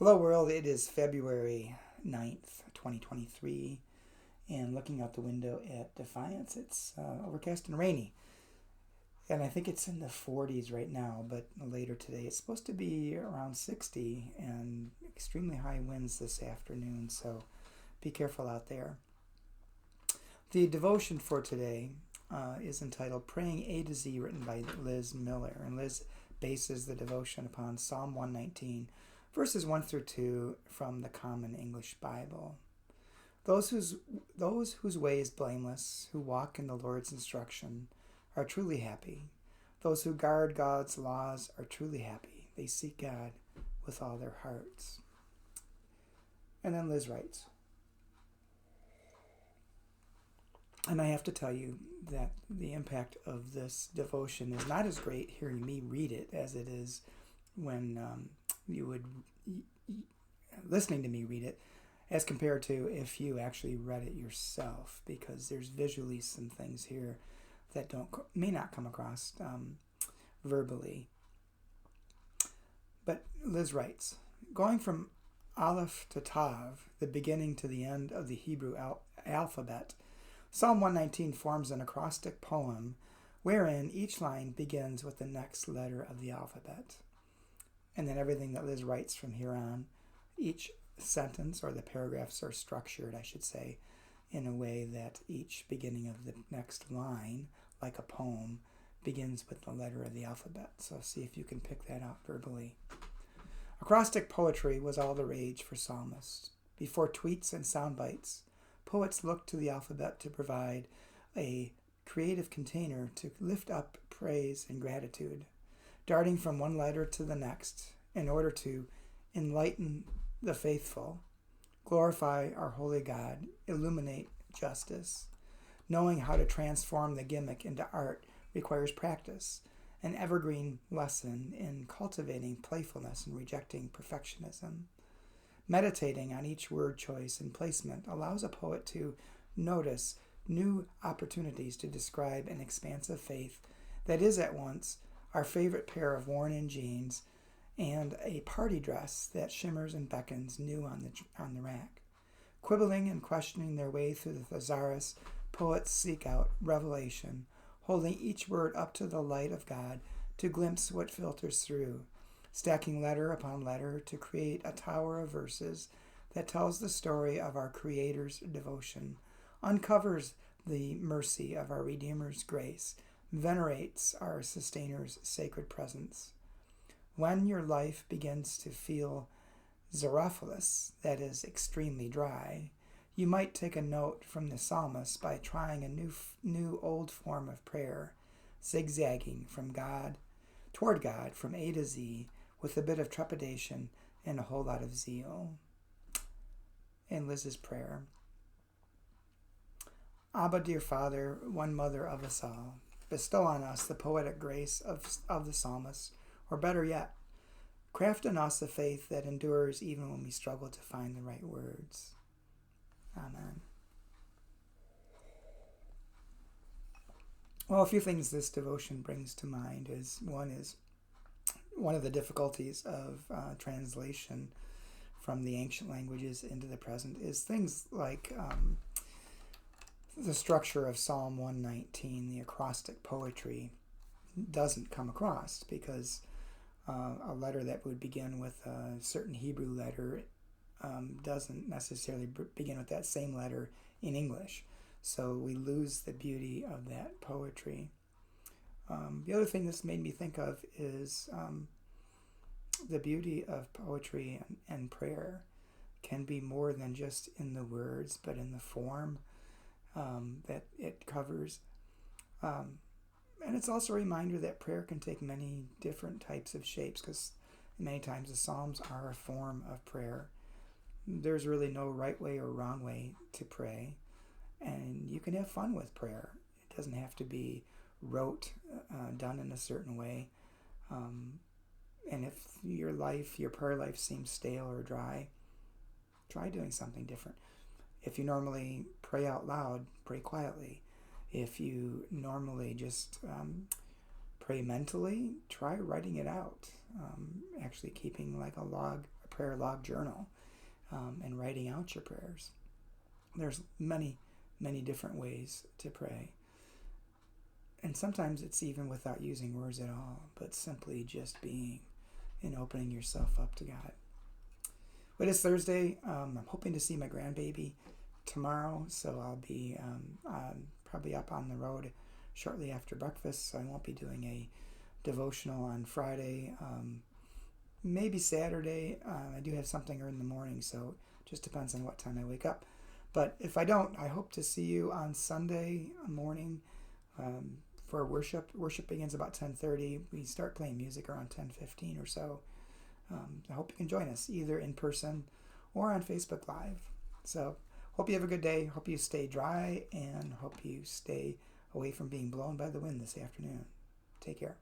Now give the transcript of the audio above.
Hello world, it is February 9th, 2023, and looking out the window at Defiance, it's overcast and rainy. And I think it's in the 40s right now, but later today it's supposed to be around 60 and extremely high winds this afternoon, so be careful out there. The devotion for today is entitled Praying A to Z, written by Liz Miller, and Liz bases the devotion upon Psalm 119, verses 1 through 2 from the Common English Bible. Those whose way is blameless, who walk in the Lord's instruction, are truly happy. Those who guard God's laws are truly happy. They seek God with all their hearts. And then Liz writes, and I have to tell you that the impact of this devotion is not as great hearing me read it as it is when you would listening to me read it, as compared to if you actually read it yourself, because there's visually some things here that may not come across verbally. But Liz writes, going from Aleph to Tav, the beginning to the end of the Hebrew alphabet, Psalm 119 forms an acrostic poem wherein each line begins with the next letter of the alphabet. And then everything that Liz writes from here on, each sentence, or the paragraphs are structured, I should say, in a way that each beginning of the next line, like a poem, begins with the letter of the alphabet. So see if you can pick that out verbally. Acrostic poetry was all the rage for psalmists. Before tweets and sound bites, poets looked to the alphabet to provide a creative container to lift up praise and gratitude, darting from one letter to the next in order to enlighten the faithful, glorify our holy God, illuminate justice. Knowing how to transform the gimmick into art requires practice, an evergreen lesson in cultivating playfulness and rejecting perfectionism. Meditating on each word choice and placement allows a poet to notice new opportunities to describe an expansive faith that is at once our favorite pair of worn-in jeans and a party dress that shimmers and beckons new on the rack. Quibbling and questioning their way through the thesaurus, poets seek out revelation, holding each word up to the light of God to glimpse what filters through, stacking letter upon letter to create a tower of verses that tells the story of our Creator's devotion, uncovers the mercy of our Redeemer's grace, venerates our Sustainer's sacred presence. When your life begins to feel Xerophilus, that is, extremely dry, you might take a note from the psalmist by trying a new old form of prayer, zigzagging from God toward God from A to Z with a bit of trepidation and a whole lot of zeal. And Liz's prayer. Abba, dear Father, one mother of us all, bestow on us the poetic grace of the psalmist, or better yet, craft in us a faith that endures even when we struggle to find the right words. Amen. Well, a few things this devotion brings to mind is one of the difficulties of translation from the ancient languages into the present is things like the structure of Psalm 119, the acrostic poetry, doesn't come across because a letter that would begin with a certain Hebrew letter doesn't necessarily begin with that same letter in English. So we lose the beauty of that poetry. The other thing this made me think of is the beauty of poetry and prayer can be more than just in the words, but in the form that it covers. And it's also a reminder that prayer can take many different types of shapes, because many times the Psalms are a form of prayer. There's really no right way or wrong way to pray, and you can have fun with prayer. It doesn't have to be rote, done in a certain way. And if your prayer life seems stale or dry, try doing something different. If you normally pray out loud, pray quietly. If you normally just pray mentally, try writing it out. Actually keeping like a prayer log journal and writing out your prayers. There's many, many different ways to pray. And sometimes it's even without using words at all, but simply just being and opening yourself up to God. But it's Thursday. I'm hoping to see my grandbaby tomorrow, so I'll be probably up on the road shortly after breakfast, so I won't be doing a devotional on Friday. Maybe Saturday. I do have something early in the morning, so it just depends on what time I wake up. But if I don't, I hope to see you on Sunday morning for worship. Worship begins about 10:30. We start playing music around 10:15 or so. I hope you can join us either in person or on Facebook Live. So hope you have a good day. Hope you stay dry and hope you stay away from being blown by the wind this afternoon. Take care.